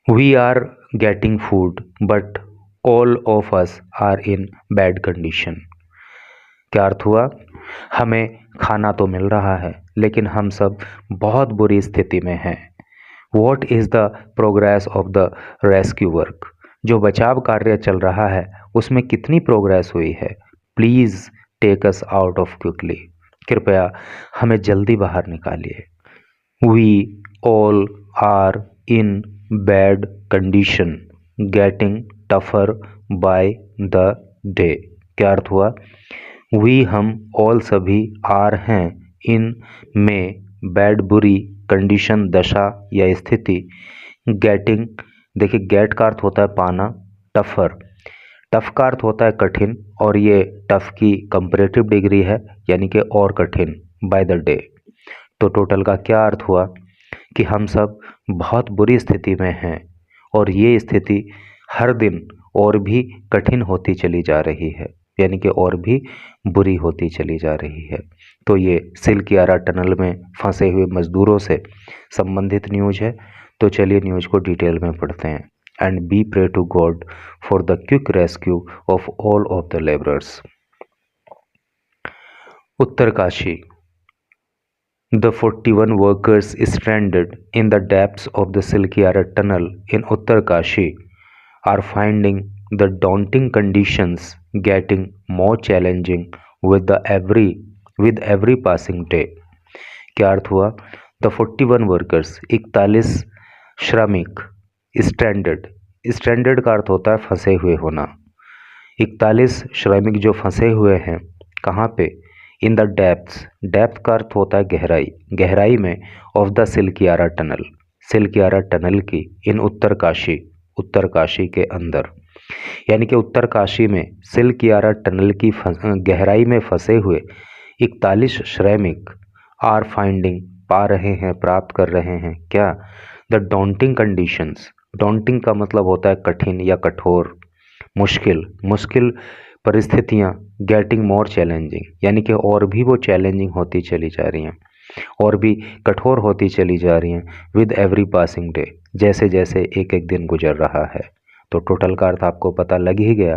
We are getting food, but all of us are in bad condition. क्या अर्थ हुआ? हमें खाना तो मिल रहा है, लेकिन हम सब बहुत बुरी स्थिति में हैं. What is the progress of the rescue work? जो बचाव कार्य चल रहा है उसमें कितनी प्रोग्रेस हुई है? Please take us out of quickly. कृपया हमें जल्दी बाहर निकालिए. We all are in bad condition, getting tougher by the day. क्या अर्थ हुआ? We हम all सभी आर हैं इन में बैड बुरी कंडीशन दशा या स्थिति गेटिंग. देखिए गेट का अर्थ होता है पाना, टफर, टफ का अर्थ होता है कठिन, और ये टफ की कंपैरेटिव डिग्री है यानी कि और कठिन, बाय द डे. तो टोटल का क्या अर्थ हुआ कि हम सब बहुत बुरी स्थिति में हैं और ये स्थिति हर दिन और भी कठिन होती चली जा रही है, यानी कि और भी बुरी होती चली जा रही है. तो ये सिलकियारा टनल में फंसे हुए मज़दूरों से संबंधित न्यूज़ है. तो चलिए न्यूज़ को डिटेल में पढ़ते हैं. And be pray to God for the quick rescue of all of the labourers. Uttarkashi. The 41 workers stranded in the depths of the Silkiara tunnel in Uttarkashi are finding the daunting conditions getting more challenging with every passing day. क्या अर्थ हुआ? The 41 workers 41 श्रमिक stranded का अर्थ होता है फंसे हुए होना. 41 श्रमिक जो फंसे हुए हैं कहाँ पे? इन द डेप्थ का अर्थ होता है गहराई, गहराई में ऑफ द सिलकियारा टनल की इन उत्तरकाशी के अंदर, यानी कि उत्तरकाशी में सिलकियारा टनल की गहराई में फंसे हुए 41 श्रमिक आर फाइंडिंग पा रहे हैं, प्राप्त कर रहे हैं क्या? The daunting conditions. डॉन्टिंग का मतलब होता है कठिन या कठोर, मुश्किल परिस्थितियाँ. गेटिंग मोर चैलेंजिंग यानी कि और भी वो चैलेंजिंग होती चली जा रही हैं, और भी कठोर होती चली जा रही हैं. विद एवरी पासिंग डे, जैसे जैसे एक एक दिन गुजर रहा है. तो टोटल का अर्थ आपको पता लग ही गया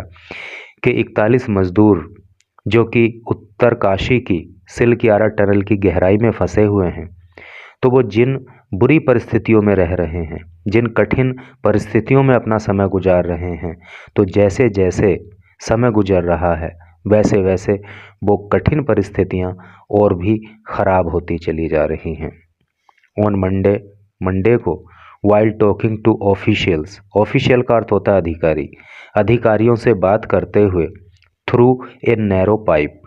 कि 41 मजदूर जो कि उत्तरकाशी की सिलकियारा टनल की गहराई में फंसे हुए हैं, तो वो जिन बुरी परिस्थितियों में रह रहे हैं, जिन कठिन परिस्थितियों में अपना समय गुजार रहे हैं, तो जैसे जैसे समय गुजर रहा है वैसे वैसे वो कठिन परिस्थितियाँ और भी ख़राब होती चली जा रही हैं. ऑन मंडे को while talking to officials. Official का अर्थ होता है अधिकारी, अधिकारियों से बात करते हुए थ्रू ए नैरो पाइप.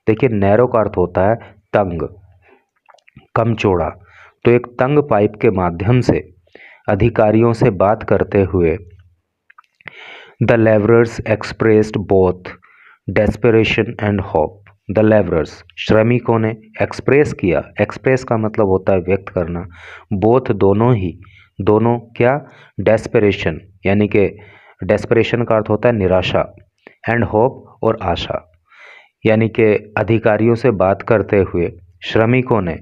देखिए नैरो का अर्थ होता है तंग, कम चौड़ा. तो एक तंग पाइप के माध्यम से अधिकारियों से बात करते हुए the labourers expressed both desperation and hope. The labourers श्रमिकों ने एक्सप्रेस किया, एक्सप्रेस का मतलब होता है व्यक्त करना, बोथ दोनों क्या? डेस्परेशन यानी कि डेस्परेशन का अर्थ होता है निराशा, एंड होप और आशा, यानी कि अधिकारियों से बात करते हुए श्रमिकों ने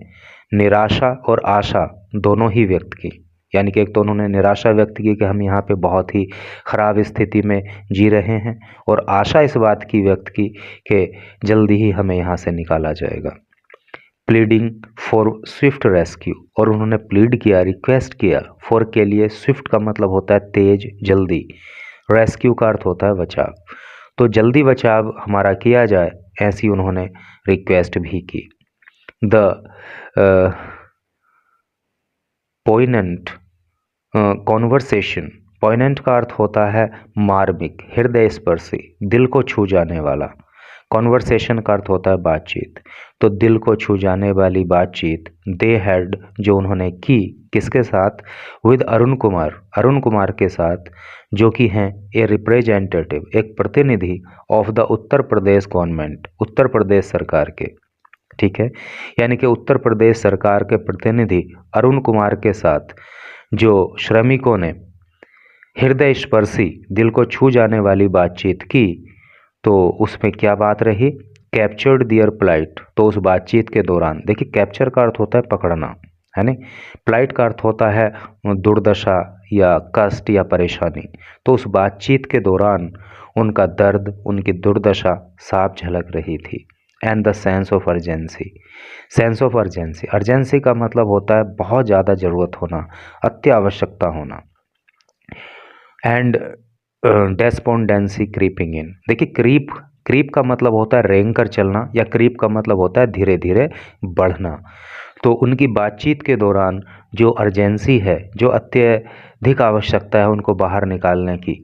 निराशा और आशा दोनों ही व्यक्त की. यानी कि एक तो उन्होंने निराशा व्यक्त की कि हम यहाँ पे बहुत ही ख़राब स्थिति में जी रहे हैं, और आशा इस बात की व्यक्त की कि जल्दी ही हमें यहाँ से निकाला जाएगा. प्लीडिंग फॉर स्विफ्ट रेस्क्यू, और उन्होंने प्लीड किया, रिक्वेस्ट किया. फॉर के लिए स्विफ्ट का मतलब होता है तेज, जल्दी. रेस्क्यू का अर्थ होता है बचाव. तो जल्दी बचाव हमारा किया जाए, ऐसी उन्होंने रिक्वेस्ट भी की. The पोइनेंट conversation. पोइनेंट का अर्थ होता है मार्मिक, हृदय स्पर्शी, दिल को छू जाने वाला. कॉन्वर्सेशन का अर्थ होता है बातचीत. तो दिल को छू जाने वाली बातचीत दे हैड जो उन्होंने की, किसके साथ? विद अरुण कुमार के साथ, जो कि हैं ए रिप्रेजेंटेटिव, एक प्रतिनिधि of the Uttar Pradesh government, Uttar Pradesh सरकार के. ठीक है, यानी कि उत्तर प्रदेश सरकार के प्रतिनिधि अरुण कुमार के साथ जो श्रमिकों ने हृदय स्पर्शी, दिल को छू जाने वाली बातचीत की, तो उसमें क्या बात रही? कैप्चर्ड दियर प्लाइट. तो उस बातचीत के दौरान, देखिए कैप्चर का अर्थ होता है पकड़ना, है नहीं। प्लाइट का अर्थ होता है दुर्दशा या कष्ट या परेशानी। तो उस बातचीत के दौरान उनका दर्द, उनकी दुर्दशा साफ झलक रही थी। And the sense of urgency, sense of urgency, urgency का मतलब होता है बहुत ज़्यादा ज़रूरत होना, अत्यावश्यकता होना। एंड डेस्पोंडेंसी क्रीपिंग इन, देखिए क्रीप का मतलब होता है रेंग कर चलना, या क्रीप का मतलब होता है धीरे धीरे बढ़ना। तो उनकी बातचीत के दौरान जो अर्जेंसी है, जो अत्यधिक आवश्यकता है उनको बाहर निकालने की,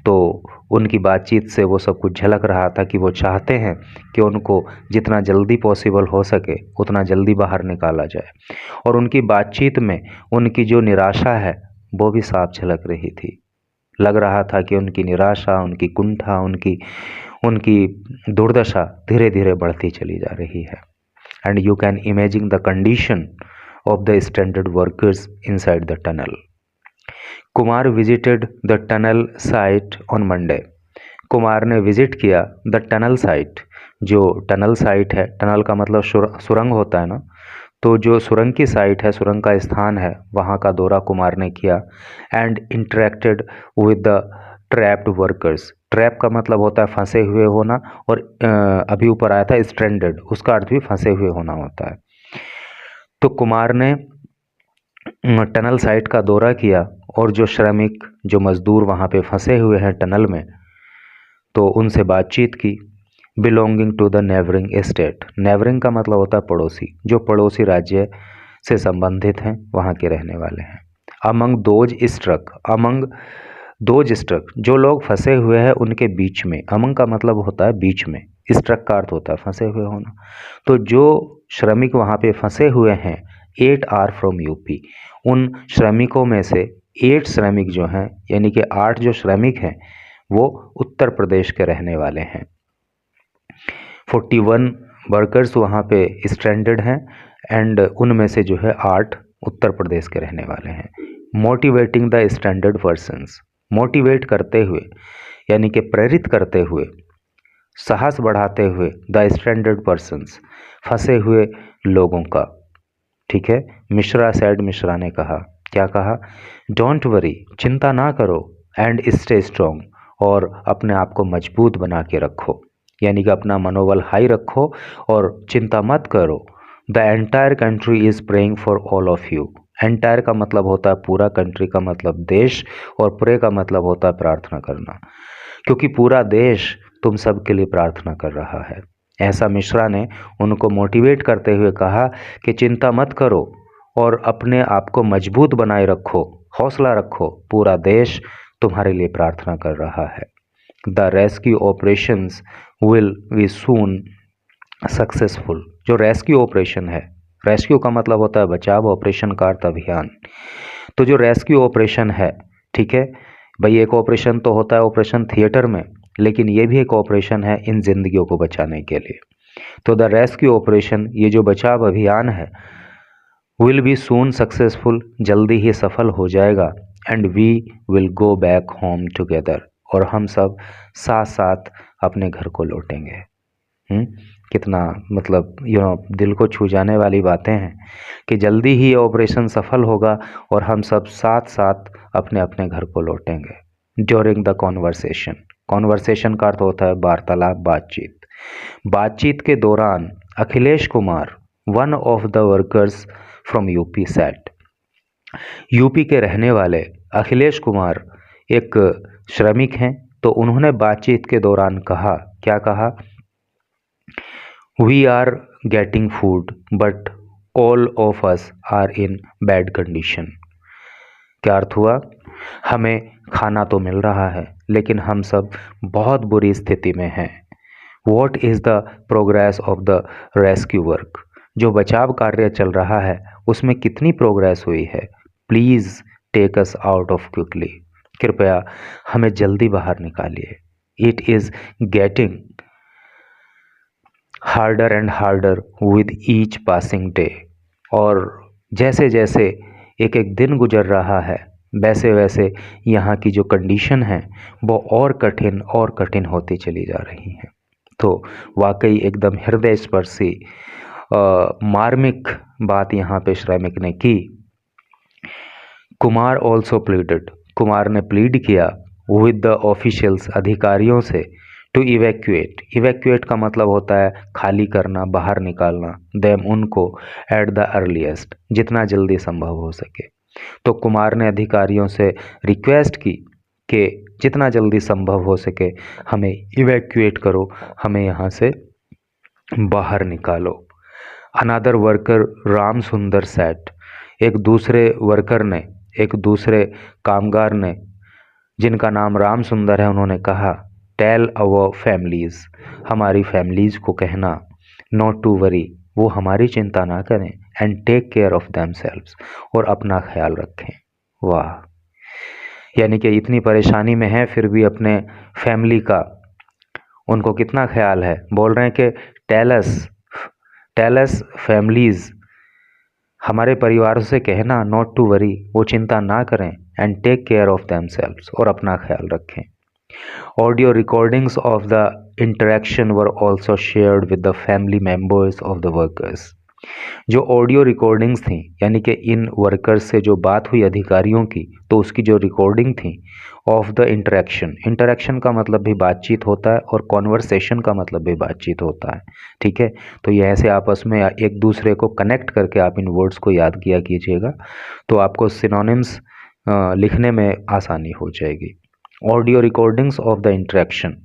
तो उनकी बातचीत से वो सब कुछ झलक रहा था कि वो चाहते हैं कि उनको जितना जल्दी पॉसिबल हो सके उतना जल्दी बाहर निकाला जाए। और उनकी बातचीत में उनकी जो निराशा है वो भी साफ झलक रही थी। लग रहा था कि उनकी निराशा, उनकी कुंठा, उनकी दुर्दशा धीरे धीरे बढ़ती चली जा रही है। And you can imagine the condition of the stranded workers inside the tunnel. Kumar visited the tunnel site on Monday, Kumar ने विजिट किया द टनल साइट, जो टनल साइट है, टनल का मतलब सुरंग होता है ना, तो जो सुरंग की साइट है, सुरंग का स्थान है, वहाँ का दौरा कुमार ने किया। And interacted with the trapped workers, trap का मतलब होता है फंसे हुए होना, और अभी ऊपर आया था स्ट्रैंडेड, उसका अर्थ भी फंसे हुए होना होता है। तो कुमार ने टनल साइट का दौरा किया और जो श्रमिक, जो मज़दूर वहाँ पे फंसे हुए हैं टनल में, तो उनसे बातचीत की। Belonging to the neighbouring state, neighbouring का मतलब होता है पड़ोसी, जो पड़ोसी राज्य से संबंधित हैं वहाँ के रहने वाले हैं। Among those struck, among those struck, जो लोग फंसे हुए हैं उनके बीच में, अमंग का मतलब होता है बीच में, स्ट्रक का अर्थ होता है फंसे हुए होना। तो जो श्रमिक वहाँ पे फंसे हुए हैं 8 आर फ्रॉम यूपी, उन श्रमिकों में से 8 श्रमिक जो हैं, यानी कि 8 जो श्रमिक हैं वो उत्तर प्रदेश के रहने वाले हैं। 41 वर्कर्स वहाँ पे स्ट्रैंडेड हैं, एंड उनमें से जो है 8 उत्तर प्रदेश के रहने वाले हैं। Motivating the stranded persons, motivate करते हुए यानी कि प्रेरित करते हुए, साहस बढ़ाते हुए द स्ट्रैंडेड पर्सन्स, फंसे हुए लोगों का। ठीक है। मिश्रा सेड, मिश्रा ने कहा, क्या कहा? डोंट वरी, चिंता ना करो, एंड स्टे स्ट्रॉन्ग, और अपने आप को मजबूत बना के रखो, यानी कि अपना मनोबल हाई रखो और चिंता मत करो। The entire country is praying for all of you, entire का मतलब होता है पूरा, कंट्री का मतलब देश, और प्रे का मतलब होता है प्रार्थना करना, क्योंकि पूरा देश तुम सब के लिए प्रार्थना कर रहा है। ऐसा मिश्रा ने उनको मोटिवेट करते हुए कहा कि चिंता मत करो और अपने आप को मजबूत बनाए रखो, हौसला रखो, पूरा देश तुम्हारे लिए प्रार्थना कर रहा है। The rescue operations will be soon successful, जो रेस्क्यू ऑपरेशन है, रेस्क्यू का मतलब होता है बचाव, ऑपरेशन का अर्थ अभियान, तो जो रेस्क्यू ऑपरेशन है, ठीक है भाई, एक ऑपरेशन तो होता है ऑपरेशन थिएटर में, लेकिन ये भी एक ऑपरेशन है इन जिंदगियों को बचाने के लिए। तो द रेस्क्यू ऑपरेशन, ये जो बचाव अभियान है, विल बी सून सक्सेसफुल, जल्दी ही सफल हो जाएगा। And we will go back home together, और हम सब साथ साथ अपने घर को लौटेंगे। कितना मतलब दिल को छू जाने वाली बातें हैं कि जल्दी ही ये ऑपरेशन सफल होगा और हम सब साथ साथ अपने अपने घर को लौटेंगे। ड्यूरिंग द कॉन्वर्सेशन, कॉन्वर्सेशन का अर्थ होता है वार्तालाप, बातचीत। बातचीत के दौरान Akhilesh Kumar, one of the workers from UP set, UP के रहने वाले अखिलेश कुमार एक श्रमिक हैं, तो उन्होंने बातचीत के दौरान कहा, क्या कहा? We are getting food but all of us are in bad condition. क्या अर्थ हुआ? हमें खाना तो मिल रहा है लेकिन हम सब बहुत बुरी स्थिति में हैं। What is the progress of the rescue work, जो बचाव कार्य चल रहा है उसमें कितनी प्रोग्रेस हुई है? Please take us out of quickly, कृपया हमें जल्दी बाहर निकालिए। It is getting harder and harder with each passing day, और जैसे जैसे एक एक दिन गुजर रहा है वैसे वैसे यहाँ की जो कंडीशन है वो और कठिन होती चली जा रही हैं। तो वाकई एकदम हृदय स्पर्शी मार्मिक बात यहाँ पे श्रमिक ने की। कुमार ऑल्सो प्लीडेड, कुमार ने प्लीड किया विद द ऑफिशियल्स, अधिकारियों से, टू इवैक्यूएट, इवैक्यूएट का मतलब होता है खाली करना, बाहर निकालना, देम उनको, एट द अर्लीस्ट, जितना जल्दी संभव हो सके। तो कुमार ने अधिकारियों से रिक्वेस्ट की कि जितना जल्दी संभव हो सके हमें इवैक्यूएट करो, हमें यहाँ से बाहर निकालो। अनदर वर्कर राम सुंदर सेट, एक दूसरे वर्कर ने, एक दूसरे कामगार ने जिनका नाम राम सुंदर है, उन्होंने कहा टेल अवर फैमिलीज़, हमारी फैमिलीज़ को कहना, नॉट टू वरी, वो हमारी चिंता ना करें, and take care of themselves, और अपना ख्याल रखें। वाह, यानी कि इतनी परेशानी में है फिर भी अपने फैमिली का उनको कितना ख्याल है। बोल रहे हैं कि टेल अस फैमिलीज़, हमारे परिवार से कहना, नॉट टू वरी, वो चिंता ना करें, and take care of themselves, और अपना ख्याल रखें। Audio recordings of the interaction were also shared with the family members of the workers, जो ऑडियो रिकॉर्डिंग्स थी, यानी कि इन वर्कर्स से जो बात हुई अधिकारियों की, तो उसकी जो रिकॉर्डिंग थी, ऑफ द इंटरेक्शन, इंटरेक्शन का मतलब भी बातचीत होता है और कॉन्वर्सेशन का मतलब भी बातचीत होता है, ठीक है। तो ये ऐसे आपस में एक दूसरे को कनेक्ट करके आप इन वर्ड्स को याद किया कीजिएगा, तो आपको सिनोनिम्स लिखने में आसानी हो जाएगी। Audio recordings of the interaction,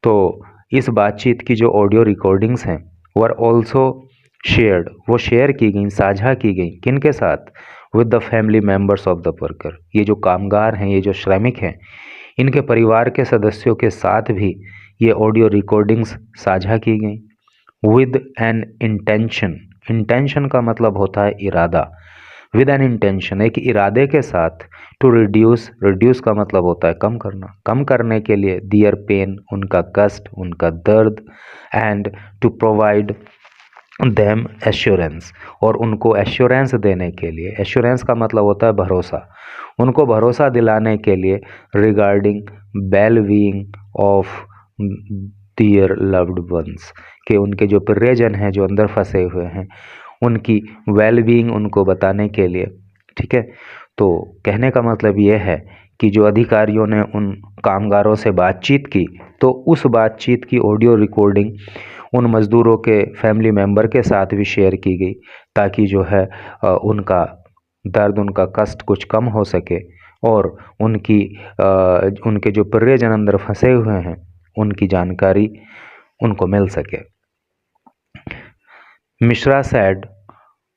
तो इस बातचीत की जो ऑडियो रिकॉर्डिंग्स हैं वर ऑल्सो शेयर्ड, वो शेयर की गई, साझा की गई, किन के साथ, with the family members of the worker, ये जो कामगार हैं, ये जो श्रमिक हैं, इनके परिवार के सदस्यों के साथ भी ये ऑडियो रिकॉर्डिंग्स साझा की गई। विद एन इंटेंशन, इंटेंशन का मतलब होता है इरादा, विद एन इंटेंशन, एक इरादे के साथ, टू रिड्यूस, रिड्यूस का मतलब होता है कम करना, कम करने के लिए, दियर पेन, उनका कष्ट, उनका दर्द, and to provide them assurance, और उनको एश्योरेंस देने के लिए, एश्योरेंस का मतलब होता है भरोसा, उनको भरोसा दिलाने के लिए, regarding well being of their loved ones, कि उनके जो प्रियजन हैं जो अंदर फंसे हुए हैं उनकी वेल बीइंग उनको बताने के लिए, ठीक है। तो कहने का मतलब ये है कि जो अधिकारियों ने उन कामगारों से बातचीत की, तो उस बातचीत की ऑडियो रिकॉर्डिंग उन मज़दूरों के फैमिली मेम्बर के साथ भी शेयर की गई, ताकि जो है उनका दर्द, उनका कष्ट कुछ कम हो सके, और उनके जो प्रियजन अंदर फंसे हुए हैं उनकी जानकारी उनको मिल सके। Mishra sad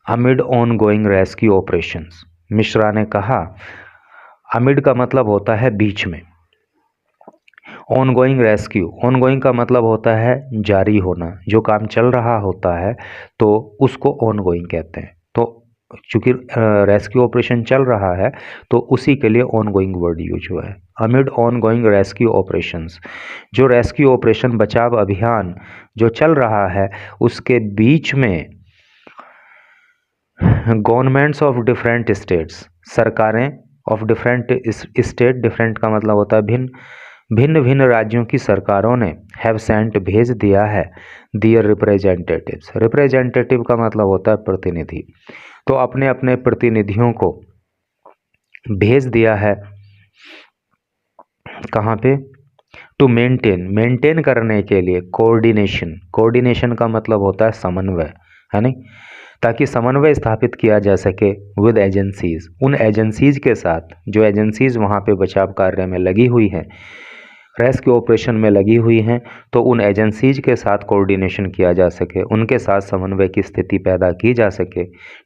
amid on going rescue operations, Mishra ने कहा, अमिड का मतलब होता है बीच में, on going rescue, on going का मतलब होता है जारी होना, जो काम चल रहा होता है तो उसको ऑन गोइंग कहते हैं। तो चूँकि रेस्क्यू ऑपरेशन चल रहा है तो उसी के लिए ऑन गोइंग वर्ड यूज हुआ है। Amid on going rescue operations, जो रेस्क्यू ऑपरेशन, बचाव अभियान जो चल रहा है उसके बीच में, गवर्नमेंट्स ऑफ डिफरेंट स्टेट्स, सरकारें ऑफ डिफरेंट स्टेट, डिफरेंट का मतलब होता है भिन्न, भिन्न भिन्न राज्यों की सरकारों ने, हैव सेंट, भेज दिया है, दियर रिप्रेजेंटेटिव्स, रिप्रेजेंटेटिव का मतलब होता है प्रतिनिधि, तो अपने अपने प्रतिनिधियों को भेज दिया है, कहाँ पे, टू मेंटेन, मेंटेन करने के लिए, कोऑर्डिनेशन, कोऑर्डिनेशन का मतलब होता है समन्वय, है नहीं, ताकि समन्वय स्थापित किया जा सके, विद एजेंसीज, उन एजेंसीज के साथ, जो एजेंसीज वहाँ पे बचाव कार्य में लगी हुई हैं, रेस्क्यू ऑपरेशन में लगी हुई हैं, तो उन एजेंसीज के साथ कोऑर्डिनेशन किया जा सके, उनके साथ समन्वय की स्थिति पैदा की जा सके।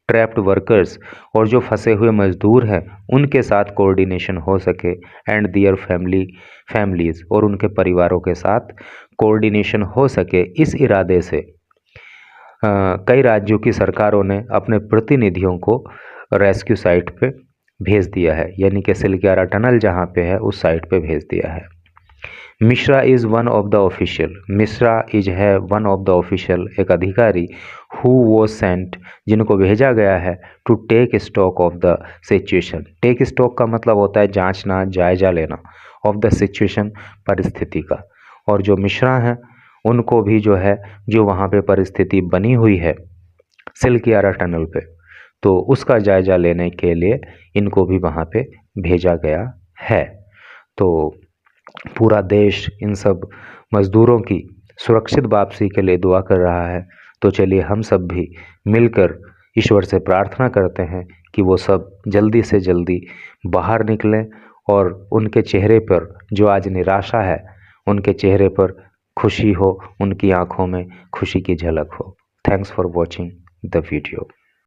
ट्रैप्ड वर्कर्स, और जो फंसे हुए मजदूर हैं उनके साथ कोऑर्डिनेशन हो सके, एंड दियर फैमिलीज़, और उनके परिवारों के साथ कोऑर्डिनेशन हो सके। इस इरादे से कई राज्यों की सरकारों ने अपने प्रतिनिधियों को रेस्क्यू साइट पे भेज दिया है, यानी कि सिलक्यारा टनल जहाँ पे है उस साइट पे भेज दिया है। Mishra is one of the official, Mishra is है वन ऑफ द ऑफिशियल, एक अधिकारी, हु वॉज सेंट, जिनको भेजा गया है, to take stock of the situation, take stock का मतलब होता है जांचना, जायजा लेना, ऑफ द सिचुएशन, परिस्थिति का, और जो मिश्रा हैं उनको भी जो है, जो वहाँ पे परिस्थिति बनी हुई है सिल्कियारा टनल पे, तो उसका जायज़ा लेने के लिए इनको भी वहाँ पे भेजा गया है। तो पूरा देश इन सब मज़दूरों की सुरक्षित वापसी के लिए दुआ कर रहा है। तो चलिए हम सब भी मिलकर ईश्वर से प्रार्थना करते हैं कि वो सब जल्दी से जल्दी बाहर निकलें और उनके चेहरे पर जो आज निराशा है, उनके चेहरे पर खुशी हो, उनकी आँखों में खुशी की झलक हो। Thanks for watching the video.